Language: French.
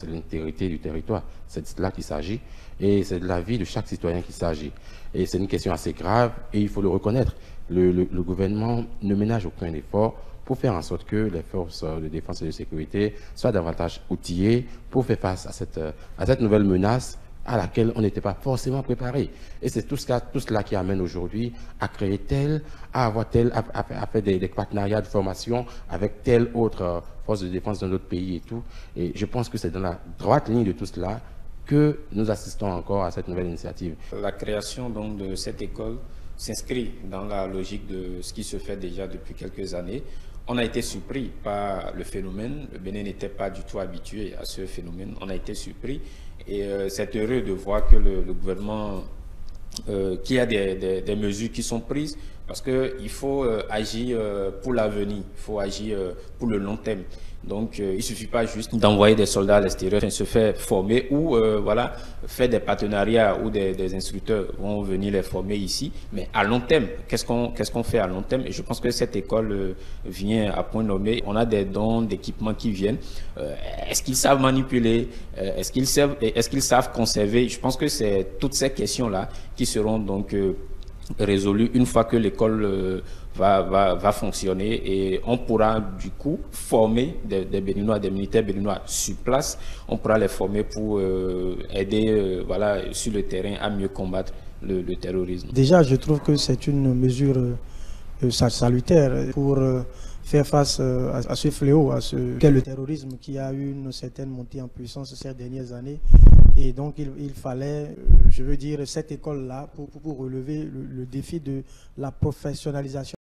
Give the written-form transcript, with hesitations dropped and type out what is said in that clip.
C'est l'intégrité du territoire. C'est de cela qu'il s'agit et c'est de la vie de chaque citoyen qu'il s'agit. Et c'est une question assez grave et il faut le reconnaître. Le gouvernement ne ménage aucun effort pour faire en sorte que les forces de défense et de sécurité soient davantage outillées pour faire face à cette nouvelle menace à laquelle on n'était pas forcément préparé. Et c'est tout cela qui amène aujourd'hui à créer à faire des partenariats de formation avec telle autre force de défense dans notre pays et tout. Et je pense que c'est dans la droite ligne de tout cela que nous assistons encore à cette nouvelle initiative. La création donc de cette école s'inscrit dans la logique de ce qui se fait déjà depuis quelques années. On a été surpris par le phénomène. Le Bénin n'était pas du tout habitué à ce phénomène. On a été surpris et c'est heureux de voir que le gouvernement, qu'il y a des mesures qui sont prises parce qu'il faut agir pour l'avenir, il faut agir pour le long terme. Donc, il ne suffit pas juste d'envoyer des soldats à l'extérieur, se faire former ou voilà, faire des partenariats où des instructeurs vont venir les former ici. Mais à long terme, qu'est-ce qu'on fait à long terme? Et je pense que cette école vient à point nommé. On a des dons d'équipements qui viennent. Est-ce qu'ils savent manipuler? Est-ce qu'ils savent conserver? Je pense que c'est toutes ces questions-là qui seront donc résolues une fois que l'école va fonctionner et on pourra du coup former des Béninois, des militaires béninois sur place. On pourra les former pour aider voilà, sur le terrain à mieux combattre le terrorisme. Déjà, je trouve que c'est une mesure salutaire pour faire face à ce fléau, qu'est le terrorisme qui a eu une certaine montée en puissance ces dernières années. Et donc, il fallait, je veux dire, cette école-là pour relever le défi de la professionnalisation.